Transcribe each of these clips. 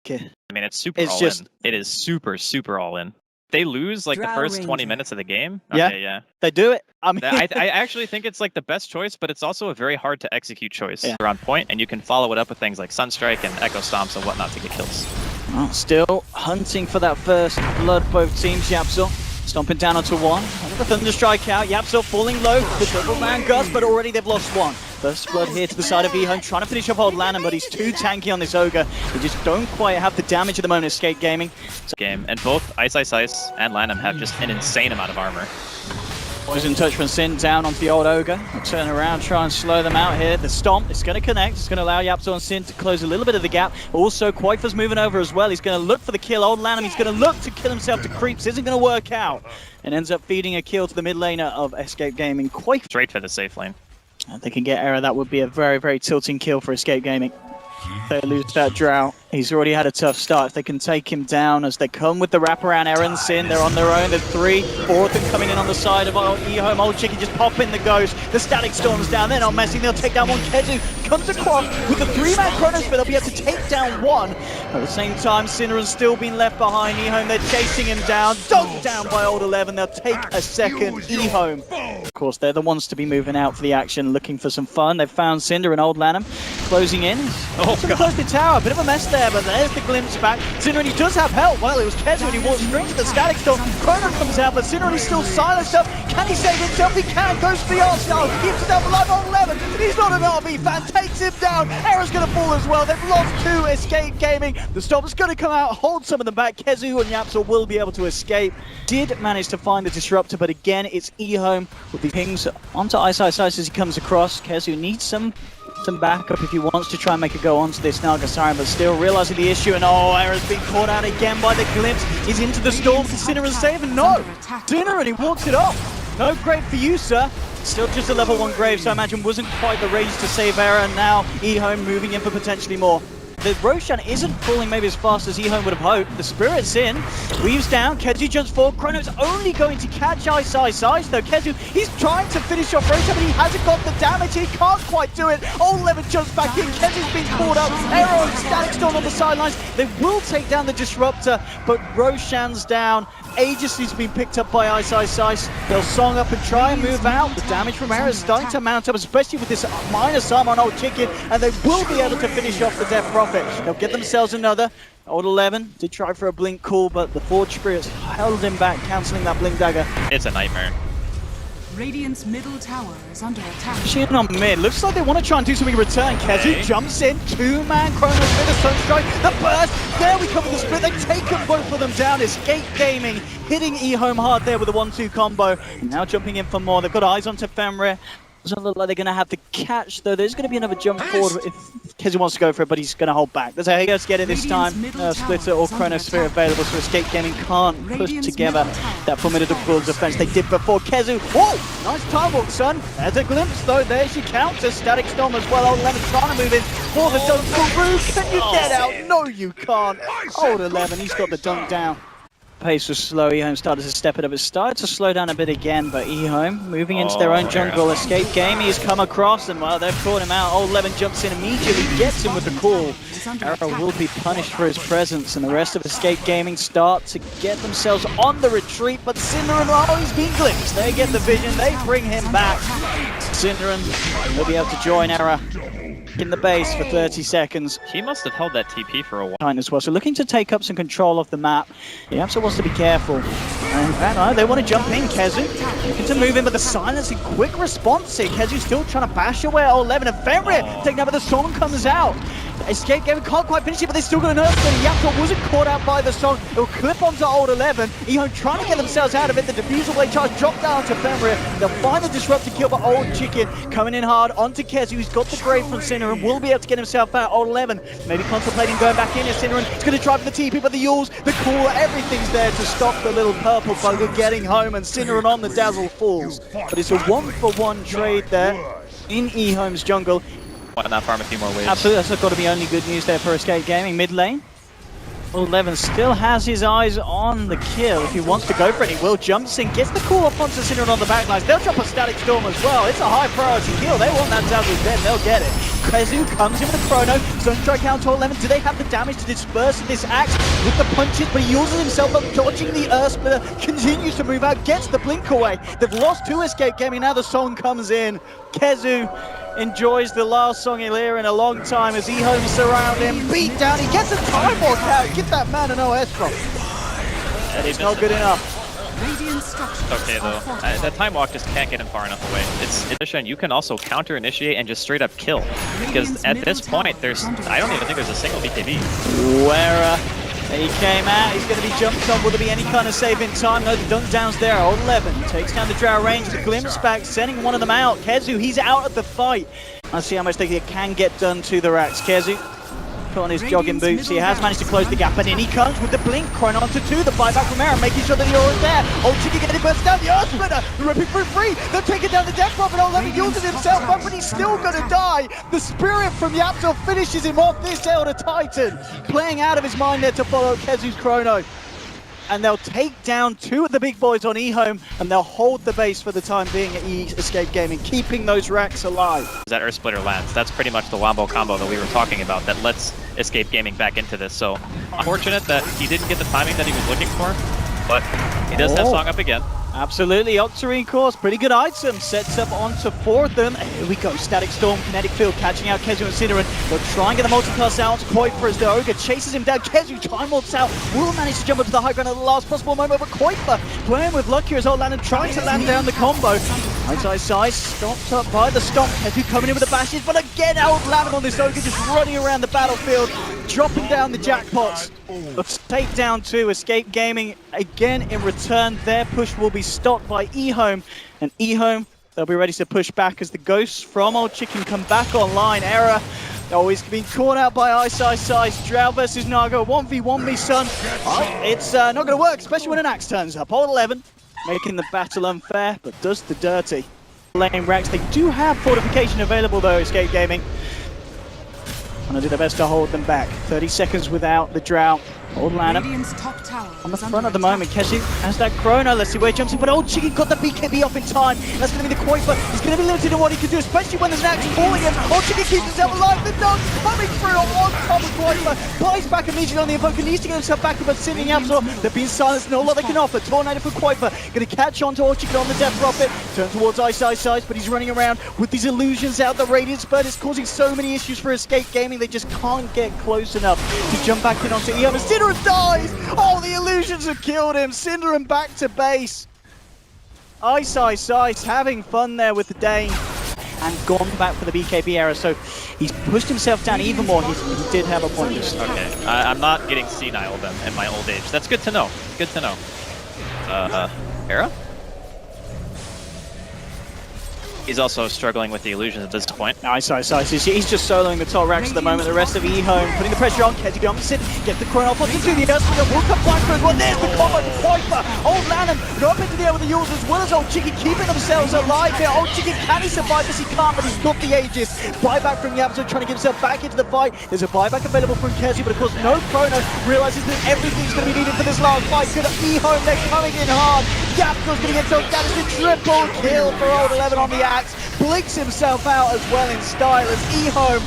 Okay. I mean, it's super all in. It is super, super all in. They lose like the first 20 minutes of the game. Okay, yeah. They do it. I mean, I actually think it's like the best choice, but it's also a very hard to execute choice. Yeah. You're on point, and you can follow it up with things like Sunstrike and Echo Stomps and whatnot to get kills. Well, still hunting for that first blood, both teams. Yapzor stomping down onto one. Another Thunder Strike out. Yapzor falling low. The double man Gus, but already they've lost one. First blood here to the side of Ehome, trying to finish off old Lanham, but he's too tanky on this Ogre. They just don't quite have the damage at the moment of Skate Gaming. And both Ice and Lanham have just an insane amount of armor. Poison touch from Sin down onto the old Ogre. Turn around, try and slow them out here. The Stomp, it's going to connect. It's going to allow Yapzor and Sin to close a little bit of the gap. Also, Quaifa's moving over as well. He's going to look for the kill. Old Lanham, he's going to look to kill himself to creeps. Isn't going to work out. And ends up feeding a kill to the mid laner of Escape Gaming. Quaifa. Straight for the safe lane. If they can get Era, that would be a very, very tilting kill for Escape Gaming. They lose that Drow. He's already had a tough start. If they can take him down as they come with the wraparound Era and Sin, they're on their own. There's 3, 4 of them coming in on the side of Ehome. Old Chicky just popping the ghost. The Static Storm's down. They're not messing. They'll take down one. Kezu comes across with the 3-man Chronosphere. They'll be able to take down one. At the same time, Sinneran's still been left behind. Ehome, they're chasing him down. Dunked down by old 11. They'll take a second. Ehome. Of course, they're the ones to be moving out for the action, looking for some fun. They've found Cinder and old Lanham closing in. Oh, close the tower. A bit of a mess there, but there's the glimpse back. Cinder, and he does have help. Well, it was Kezu, and he walks straight to the Static Storm. Chrono comes out, but Cinder is still silenced up. Can he save himself? He can. Goes for the R-Style. Keeps himself alive on 11. He's not an RB fan. Takes him down. Era's going to fall as well. They've lost 2. Escape Gaming. The Stomp's going to come out, hold some of them back. Kezu and Yapzor will be able to escape. Did manage to find the Disruptor, but again, it's Ehome with the pings onto Ice as he comes across. Kezu needs some backup if he wants to try and make a go onto this Naga Siren, but still realizing the issue, and Era's been caught out again by the glimpse. He's into the storm. Sinner save, and no! Sinner, and he walks it off. No grave for you, sir. Still just a level 1 grave, so I imagine wasn't quite the range to save Era, and now Ehome moving in for potentially more. The Roshan isn't falling maybe as fast as Ehome would have hoped. The Spirit's in, weaves down, Kezu jumps forward. Chrono's only going to catch Ice though. Kezu, he's trying to finish off Roshan, but he hasn't got the damage. He can't quite do it. Old Levin jumps back in. Kezu's been caught up. Arrow and Static Storm on the sidelines. They will take down the Disruptor, but Roshan's down. Aegis's been picked up by Ice. They'll song up and try and move out. The damage from Era is starting to mount up, especially with this minus arm on Old Chicken, and they will be able to finish off the Death Prophet. They'll get themselves another. Old 11 did try for a blink call, but the Forge Spirits held him back, cancelling that blink dagger. It's a nightmare. Radiant's middle tower is under attack. Pushing on mid. Looks like they want to try and do something in return. Kezu jumps in. 2-man Chronos with a Sunstrike. The burst. There we come with the split. They've taken both of them down. Escape Gaming hitting Ehome hard there with a 1-2 combo. And now jumping in for more. They've got eyes onto Fenrir. Doesn't look like they're going to have the catch, though. There's going to be another jump forward if Kezu wants to go for it, but he's going to hold back. There's a Hagos to get it this time. Splitter or Chronosphere available, so Escape Gaming can't push together that formidable defense they did before. Kezu, oh, nice time walk, son. There's a glimpse, though. There's your counter. Static Storm as well. Old 11 trying to move in for the dunk. Can you get out? No, you can't. Old 11, he's got the dunk down. Pace was slow. Ehome started to step it up. It started to slow down a bit again, but Ehome moving into their own jungle. Escape Game, he's come across, and well, they've caught him out. Old 11 jumps in immediately, gets him with the call. Arrow will be punished for his presence, and the rest of Escape Gaming start to get themselves on the retreat, but Cinderin, oh, he's been glimpsed. They get the vision, they bring him back. Cinderin will be able to join Era in the base for 30 seconds. He must have held that TP for a while as well, so looking to take up some control of the map. He also wants to be careful. And in fact, they want to jump in. Kezu looking to move in, but the silence and quick response here. Kezu's still trying to bash away at 11, and Fenrir taking out, but the song comes out. Escape Game can't quite finish it, but they're still going to nerf it. Yapzor wasn't caught out by the song. It'll clip onto Old 11. Ehome trying to get themselves out of it. The diffusal blade charge dropped down to Fenrir. They'll find the disruptor kill, but Old Chicken coming in hard onto Kezu, who's got the grave from Sinner and will be able to get himself out. Old 11 maybe contemplating going back in as Sinner, and he's going to try for the TP, but the Yules, the cooler, everything's there to stop the little purple bugger getting home, and Sinner on the Dazzle falls. But it's a 1-for-1 trade there in Ehome's jungle. Why not farm a few more waves? Absolutely, that's got to be only good news there for Escape Gaming. Mid lane, 11 still has his eyes on the kill. If he wants to go for it, he will. Jumps in, gets the call up onto Synderen on the backlines. They'll drop a Static Storm as well. It's a high priority kill. They want that Dazzle dead, they'll get it. Krezu comes in with the Chrono. Sunstrike down to 11. Do they have the damage to disperse this axe with the punches? But he uses himself up, dodging the Earth Splitter. Continues to move out, gets the blink away. They've lost 2 escape gaming. Now the song comes in. Kezu enjoys the last song he'll hear in a long time as Ehome surround him, beat down, he gets a time walk out, give that man an OS drop. It's not good enough. Okay though, that time walk just can't get him far enough away. It's in addition, you can also counter initiate and just straight up kill. Because at this point, I don't even think there's a single BKB. Where he came out, he's going to be jumped on. Will there be any kind of save in time? No, the dunk down's there. 11 takes down the Drow range, the glimpse back, sending one of them out. Kezu, he's out of the fight. Let's see how much they can get done to the racks. Kezu put on his jogging boots. He has managed to close the gap, and in he comes with the blink. Chrono onto 2, the buyback from Aaron, making sure that the aura's there. Old Chicken getting burst down the Earth Splitter, ripping through free. They're taking down the Death Prophet. Old Lemon uses himself up, but he's still gonna die. The Spirit from Yapzor finishes him off. This Elder Titan playing out of his mind there to follow Kezu's Chrono. And they'll take down 2 of the big boys on Ehome, and they'll hold the base for the time being at Escape Gaming, keeping those racks alive. That Earth Splitter lands. That's pretty much the wombo combo that we were talking about that lets Escape Gaming back into this. So unfortunate that he didn't get the timing that he was looking for, but he does have Song up again. Absolutely, Octarine course, pretty good item, sets up onto 4 of them. And here we go, Static Storm, Kinetic Field, catching out Kezu and Synderen. They'll try and get the multi-pass out to Kuiper as the Ogre chases him down. Kezu time walks out, will manage to jump up to the high ground at the last possible moment, but Kuiper playing with luck here as Old Landon trying to land down the combo. Size stopped up by the stomp. Kezu coming in with the bashes, but again Old Landon on this Ogre just running around the battlefield, dropping down the jackpots. Let's take down 2. Escape Gaming again in return. Their push will be stopped by Ehome, and Ehome, they'll be ready to push back as the ghosts from Old Chicken come back online. Error always being caught out by Size. Drow versus Naga, 1v1 me son. It's not going to work, especially when an axe turns up. Old 11 making the battle unfair, but does the dirty. Lane racks, they do have fortification available though, Escape Gaming. And I'll do their best to hold them back. 30 seconds without the Drow. Old Lana on the front at the moment. Kezu has that Chrono. Let's see where he jumps in. But Old Chicken got the BKB off in time. That's going to be the Kuiper. He's going to be limited in what he can do, especially when there's an axe falling him. Old Chicken keeps himself alive. The dunk coming through on top of Kuiper. Buys back immediately on the Invoker. Needs to get himself back up, but sitting Yapzor. They're being silenced. No lot they can offer. Tornado for Kuiper. Going to catch on to Old Chicken on the Death Prophet. Turn towards Size, but he's running around with these illusions out. The Radiant Spurt is causing so many issues for Escape Gaming. They just can't get close enough to jump back in onto Ehome. Synderen dies! Oh, the illusions have killed him. Synderen back to base. Size having fun there with the Dane and gone back for the BKB error. So he's pushed himself down even more. He did have a point. Okay, I'm not getting senile then in my old age. That's good to know. Good to know. Era? He's also struggling with the illusions at this point. Nice. He's just soloing the top racks at the moment. The rest of Ehome putting the pressure on. Kezu jumps in, get the Chrono off onto the Earth Splitter. Will come back for as well. There's the combo for Kuiper. Old Lanham up into the air with the Yules as well as Old Chicken keeping themselves alive here. Old Chicken, can he survive this? He can't, but he's got the Aegis. Buyback from Yapzor trying to get himself back into the fight. There's a buyback available from Kezu, but of course no Chrono. Realizes that everything's going to be needed for this last fight. Good Ehome, they're coming in hard. Yapzor's going to get so down. It's a triple kill for Old 11 on the axe. Blinks himself out as well in style as Ehome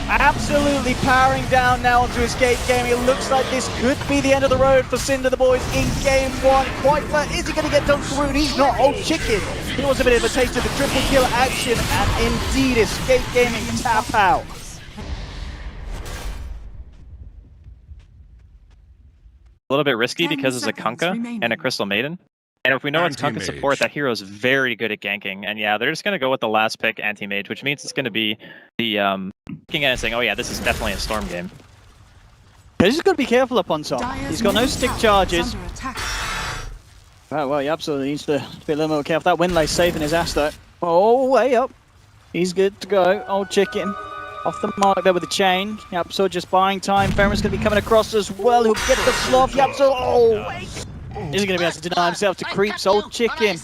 absolutely powering down now onto Escape Gaming. It looks like this could be the end of the road for Cinder the boys in game 1. Kuiper, is he going to get done through? He's not. Old Chicken, he wants a bit of a taste of the triple kill action, and indeed Escape Gaming tap out. A little bit risky because it's a Kunkka and a Crystal Maiden. And if we know it's Kunkka support, that hero's very good at ganking. And yeah, they're just going to go with the last pick anti-mage, which means it's going to be the looking at it and saying, oh yeah, this is definitely a Storm game. He's just got to be careful up on top. He's got no stick charges. Right, well, he absolutely needs to be a little more careful. That wind lay safe in his ass though. Oh, way up. He's good to go. Old Chicken off the mark there with the chain. Yapzor just buying time. Ferren's going to be coming across as well. He'll get the sloth. Yapzor, oh! Is he going to be able to deny himself to Creeps? Old Chicken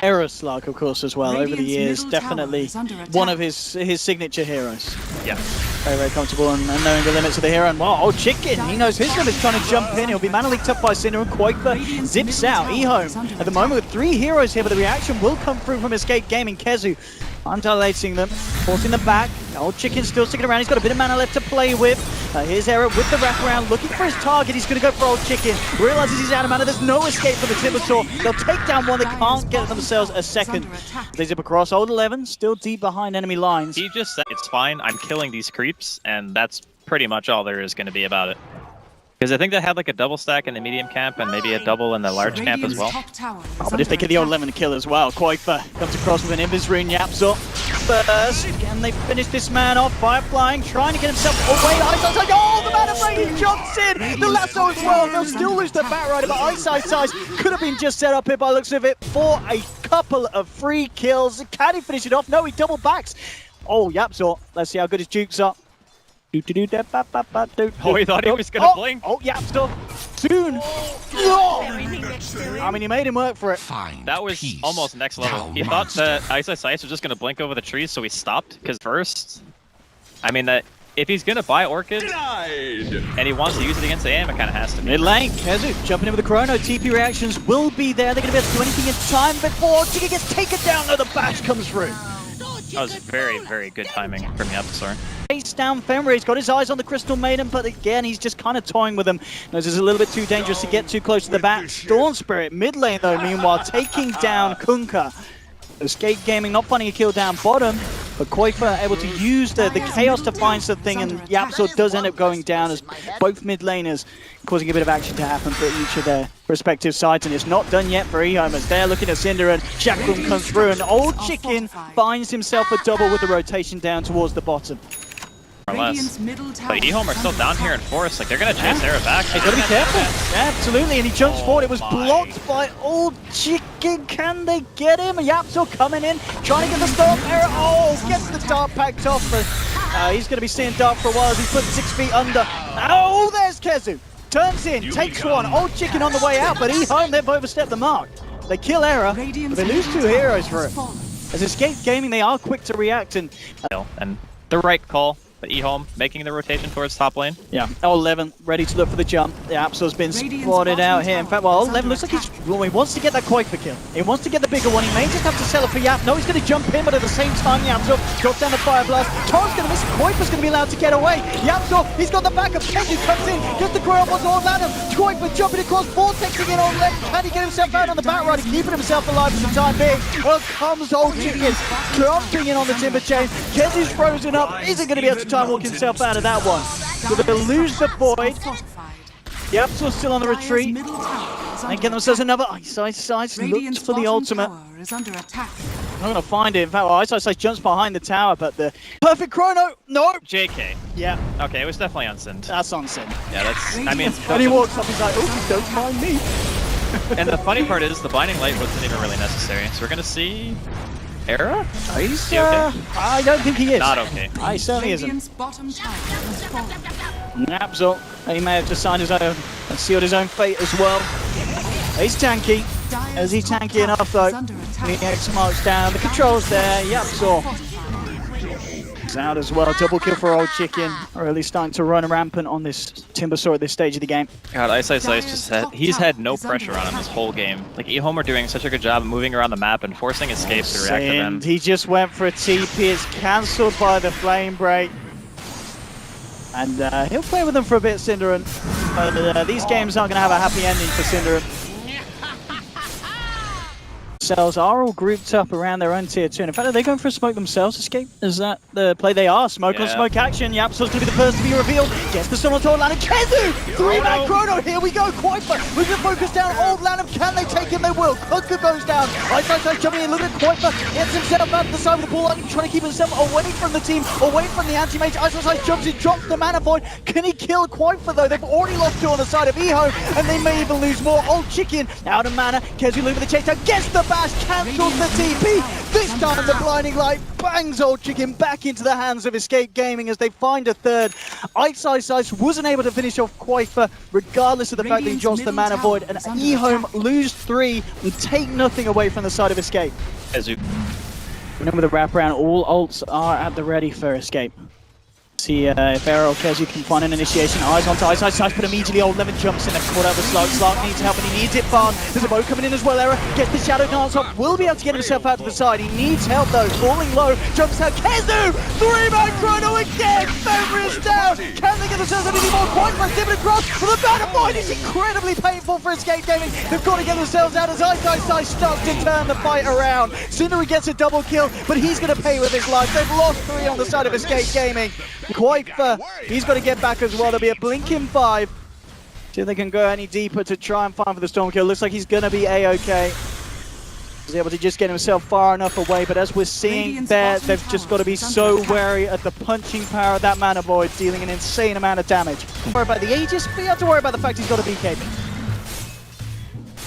Error Slug, of course, as well, over the years. Definitely one of his signature heroes. Yeah. Very, very comfortable and knowing the limits of the hero. And wow, old Chicken, he knows his limits, trying to jump in. He'll be mana leaked up by Cinder, and Quaker zips out. Ehome, at the moment, with 3 heroes here, but the reaction will come through from Escape Gaming. Kezu undilating them, forcing them back. Old Chicken still sticking around. He's got a bit of mana left to play with. Here's Era with the wraparound, looking for his target. He's going to go for Old Chicken. Realizes he's out of mana. There's no escape for the Timbersaw. They'll take down one. They can't get themselves a second. They zip across. Old 11, still deep behind enemy lines. He just said, it's fine, I'm killing these creeps, and that's pretty much all there is going to be about it. Because I think they had like a double stack in the medium camp and maybe a double in the large camp as well. Oh, but if they get the old 11 to kill as well, Quaker comes across with an Invis Rune, Yapzor first. Can they finish this man off? Fireflying, trying to get himself away. Ice Ice, oh, the mana break, he jumps in! The lasso as well, they'll still lose the Batrider, but Ice Ice could have been just set up here by the looks of it for a couple of free kills. Can he finish it off? No, he double backs. Oh, Yapzor, let's see how good his jukes are. Oh, he thought he was gonna blink. Oh, Yapzor, soon. I mean, he made him work for it. That was almost next level. He thought that Ice Ice was just gonna blink over the trees, so he stopped. Because first, I mean, that if he's gonna buy Orchid and he wants to use it against the AM, it kind of has to be. Mid lane, Kezu jumping in with the Chrono. TP reactions will be there. They're gonna be able to do anything in time before Chica gets taken down. No, the bash comes through. That was very, very good timing from Yapzor. Chase down Fenrir, he's got his eyes on the Crystal Maiden, but again, he's just kind of toying with him. Knows it's a little bit too dangerous to get too close to the bat. Storm Spirit, mid lane though, meanwhile, taking down Kunkka. Escape Gaming not finding a kill down bottom, but Quaker able to use the chaos to find something, and Yapzor does end up going down as both mid laners causing a bit of action to happen for each of their respective sides, and it's not done yet for Ehome as they're looking at Cinder, and Shackram comes through, and Old Chicken finds himself a double with the rotation down towards the bottom. Or less. But Ehome are still down here in forest, like they're gonna chase Era back. They gotta be careful. Yeah, absolutely, and he jumps forward. It was blocked by Old Chicken. Can they get him? Yapzor coming in, trying to get the stop. Era, oh, gets the dart packed off, but he's gonna be seeing dart for a while as he's put 6 feet under. Oh, there's Kezu. Turns in, takes one. Old Chicken on the way out, but Ehome, they've overstepped the mark. They kill Era, but they lose 2 heroes for it. As Escape Gaming, they are quick to react, and the right call. But Ehome making the rotation towards top lane. Yeah, L11 ready to look for the jump. The Yapzor's been spotted out here. In fact, well, L11 looks like he wants to get that Quaker kill. He wants to get the bigger one. He may just have to sell it for Yap. No, he's going to jump in, but at the same time, Yapzor drops down the Fire Blast. Tor's going to miss. Quaker's going to be allowed to get away. Yapzor, he's got the backup. Kenji comes in, gets the ground onto Orlando. Quaker jumping across, vortexing in on left. Can he get himself out on the Batrider, keeping himself alive for the time being? Well, comes Old Chicken, jumping in on the timber chain. Kenji's frozen up. Isn't going to be able to time walk himself out of that one. So they'll lose the void. Yapzor's still on the retreat. And get themselves another Ice Ice. Looks for the ultimate. Not going to find it. In fact, well, Ice Ice jumps behind the tower, but the perfect chrono. No. JK. Yeah. Okay, it was definitely unsend. That's unsend. Yeah, that's. I mean. And he walks up. He's like, oh, don't mind me. And the funny part is, the binding light wasn't even really necessary. So we're going to see. Era? He's, I don't think he is. Not okay. He certainly isn't. Yapzor, he may have just signed his own and sealed his own fate as well. He's tanky. Is he tanky enough though? The X marks down, the controls there. Yapzor is out as well. Double kill for Old Chicken. Really starting to run rampant on this Timbersaw at this stage of the game. God, Ice just had, he's had no pressure on him this whole game. Like, Ehome are doing such a good job of moving around the map and forcing escapes to react to them. He just went for a TP. It's cancelled by the Flame Break. And he'll play with them for a bit, Cinderin. But these games aren't going to have a happy ending for Cinderin. Cells are all grouped up around their own tier 2. In fact, are they going for a smoke themselves, Escape? Is that the play they are? Smoke on smoke action. Yapzor's going to be the first to be revealed. Gets the stun on Old Lanham. Kezu! 3-man chrono. Here we go. Quaker moving the focus down. Old Lanham. Can they take him? They will. Kunkka goes down. Ice jumping in. Look at Quaker. Gets himself out of the side of the ball. Trying to keep himself away from the team. Away from the anti-mage. Ice jumps in. Drops the mana void. Can he kill Quaker though? They've already lost 2 on the side of Ehome. And they may even lose more. Old Chicken out of mana. Kezu leaving the chase down. Gets the back. bash, cancels the TP. This time the blinding light bangs Old Chicken back into the hands of Escape Gaming as they find a third. Ice wasn't able to finish off Quaifa, regardless of the fact that he drops the Mana Void, and Ehome lose 3 and take nothing away from the side of Escape. Remember the wraparound, all ults are at the ready for Escape. See if Era or Kezu can find an initiation. Eyes onto Ice, but immediately Old Lemon jumps in and caught out the Slark. Slark needs help and he needs it fast. There's a boat coming in as well. Era gets the Shadow Dance up, will be able to get himself out to the side. He needs help though, falling low, jumps out. Kezu! 3-man chrono again! Fenrir is down! Can they get themselves anything more? Quite for a dividend cross, but the Mana Void is incredibly painful for Escape Gaming. They've got to get themselves out as Ice stuck to turn the fight around. Cinder gets a double kill, but he's going to pay with his life. They've lost 3 on the side of Escape Gaming. Quaifa, he's got to get back as well. There'll be a blinking 5. See if they can go any deeper to try and find for the storm kill. Looks like he's going to be A-OK. He's able to just get himself far enough away, but as we're seeing there, they've just got to be so wary at the punching power of that Mana Void, dealing an insane amount of damage. Don't worry about the Aegis, but you have to worry about the fact he's got a BKB.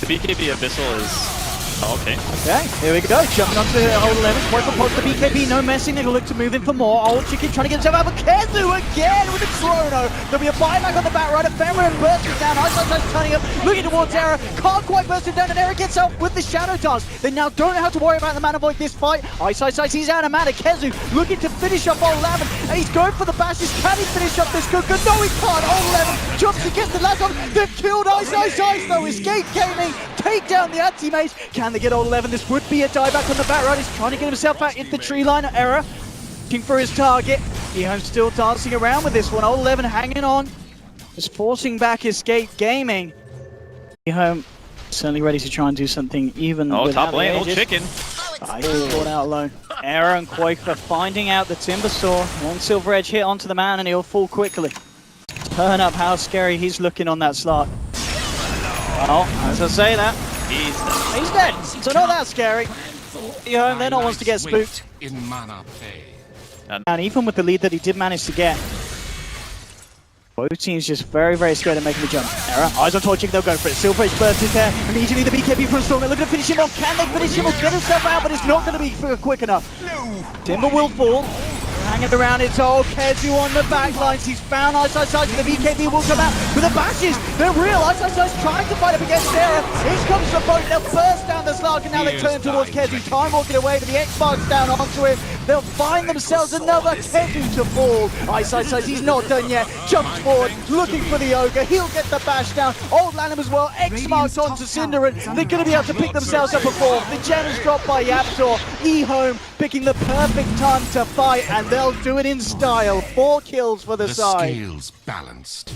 The BKB Abyssal is... Oh, okay. Okay, here we go. Jumping onto Old 11. Quite for post the BKB, no messing. They'll look to move in for more. Old Chicken trying to get himself out, but Kezu again with a chrono. There'll be a buyback on the back rider. Fenrir and bursts it down. Ice turning up, looking towards Era. Can't quite burst him down, and Era gets out with the Shadow Dance. They now don't have to worry about the Mana Void this fight. Ice, he's out of mana. Kezu looking to finish up Old 11, and he's going for the bashes. Can he finish up this good? No, he can't. Old 11 jumps to get the last one. They've killed Ice though. Escape Gaming take down the anti-mage. Can they get Old 11? This would be a dieback on the back right. He's trying to get himself out into the tree line. Era looking for his target. Ehome still dancing around with this one. Old 11 hanging on. Just forcing back Escape Gaming. Ehome certainly ready to try and do something even Oh, without top lane, Old Aegis. Chicken. He's caught out alone. Era and Quaifa finding out the Timber Saw. One Silver Edge hit onto the man and he'll fall quickly. Turn up how scary he's looking on that Slark. Well, as I say that, he's dead, so not that scary. Ehome then wants to get spooked. And even with the lead that he did manage to get, both teams just very, very scared of making the jump. Era, eyes on Torchic, they'll go for it. Silver Edge burst is there. Immediately the BKB from Storm. They're looking to finish him off. Can they finish him off? Get himself out, but it's not going to be quick enough. Timber will fall. Hanging around, it's all Kezu on the back lines. He's found Ice, the BKB will come out with the bashes. They're real. Ice trying to fight up against Era. Here comes the boat. They'll burst down the Slark and now they turn towards Kezu. Time walking away, but the X-Mark's down onto him. They'll find themselves another Kezu to fall. Ice, he's not done yet. Jumps forward, looking for the Ogre. He'll get the bash down. Old Lanham as well. X-Mark's onto Cinderin. They're going to be able to pick themselves up a 4. The gem is dropped by Yaptor. Ehome picking the perfect time to fight, and they'll do it in style. 4 kills for the side. Scales balanced.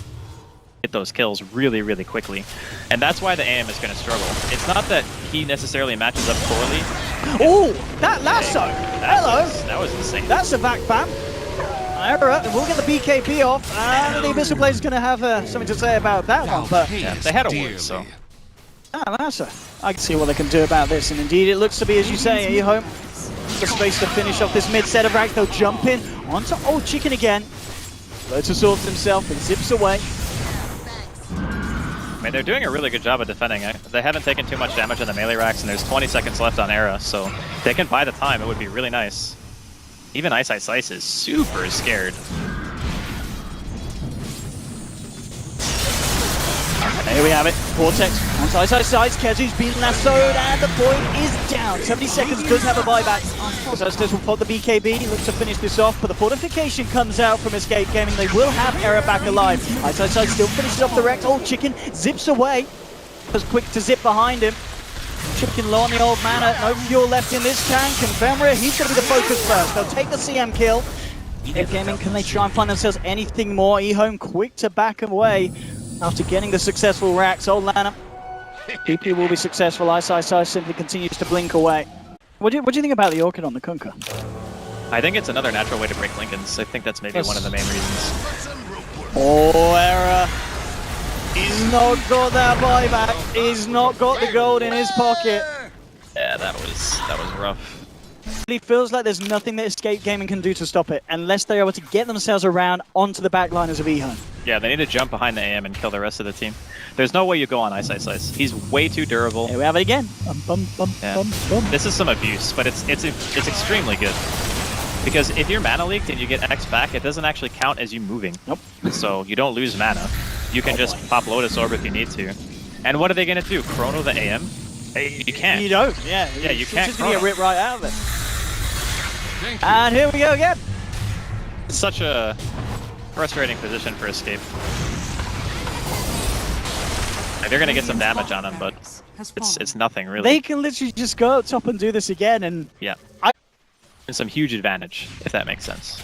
Get those kills really, really quickly. And that's why the AM is going to struggle. It's not that he necessarily matches up poorly. Oh, that lasso! Hello! That was insane. That's a back bam. Era will get the BKB off, and the Abyssal Blaze is going to have something to say about that one, but yeah, they had a word, so... Lasso. I can see what they can do about this, and indeed it looks to be, as you say, Ehome, the space to finish off this mid set of rank. They'll jump in onto Old Chicken again. Lotus sorts himself and zips away. I mean, they're doing a really good job of defending it. They haven't taken too much damage on the melee racks, and there's 20 seconds left on Era, so if they can buy the time, it would be really nice. Even Ice is super scared. There we have it. Vortex onto Ice. Kezu's been lassoed and the point is down. 70 seconds does have a buyback. Ice will pop the BKB. Looks to finish this off, but the fortification comes out from Escape Gaming. They will have Era back alive. Ice still finishes off the wreck. Old Chicken zips away. Was quick to zip behind him. Chicken low on the old mana. No fuel left in this tank. And Fenrir, he's going to be the focus first. They'll take the CM kill. Escape Gaming, can they try and find themselves anything more? Ehome quick to back away. After getting the successful racks, Old Lana, PP will be successful. Ice simply continues to blink away. What do you think about the Orchid on the Kunkka? I think it's another natural way to break Lincolns. I think that's maybe one of the main reasons. Oh, Era. He's not got that buyback. He's not got the gold in his pocket. Yeah, that was rough. It feels like there's nothing that Escape Gaming can do to stop it, unless they're able to get themselves around onto the backliners of Ehome. Yeah, they need to jump behind the AM and kill the rest of the team. There's no way you go on Ice. He's way too durable. Here we have it again. Yeah. This is some abuse, but it's extremely good. Because if you're mana leaked and you get X back, it doesn't actually count as you moving. Nope. So you don't lose mana. You can just pop Lotus Orb if you need to. And what are they going to do? Chrono the AM? You can't. You don't, yeah. Yeah, you can't. Just going to get ripped right out of it. And here we go again. It's such a frustrating position for Escape. Like, they're going to get some damage on him, but it's nothing really. They can literally just go up top and do this again, and yeah, and some huge advantage, if that makes sense.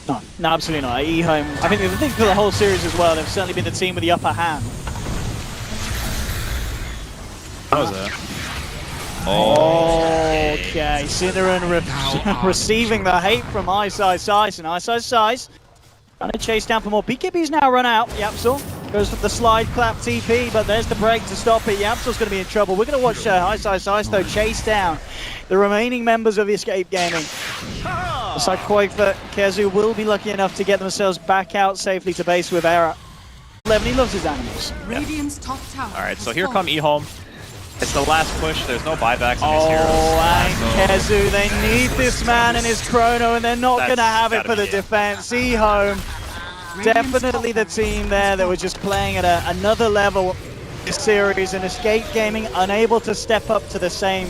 No, absolutely not. Ehome, I think for the whole series as well, they've certainly been the team with the upper hand. That was a... Okay, Cinneren receiving the hate from Ice, and Ice trying to chase down for more. BKB's now run out. Yapsel goes for the slide clap TP, but there's the break to stop it. Yapsel's going to be in trouble. We're going to watch Ice though chase down the remaining members of Escape Gaming. Looks like Koifa Kezu will be lucky enough to get themselves back out safely to base with Era. He loves his animals. Radiant's top tower. Alright, so here come Ehome. It's the last push. There's no buybacks on these heroes. And Kezu, they need this man and his chrono, and they're not going to have it for the defense. Ehome, definitely the team there that were just playing at another level this series, and Escape Gaming unable to step up to the same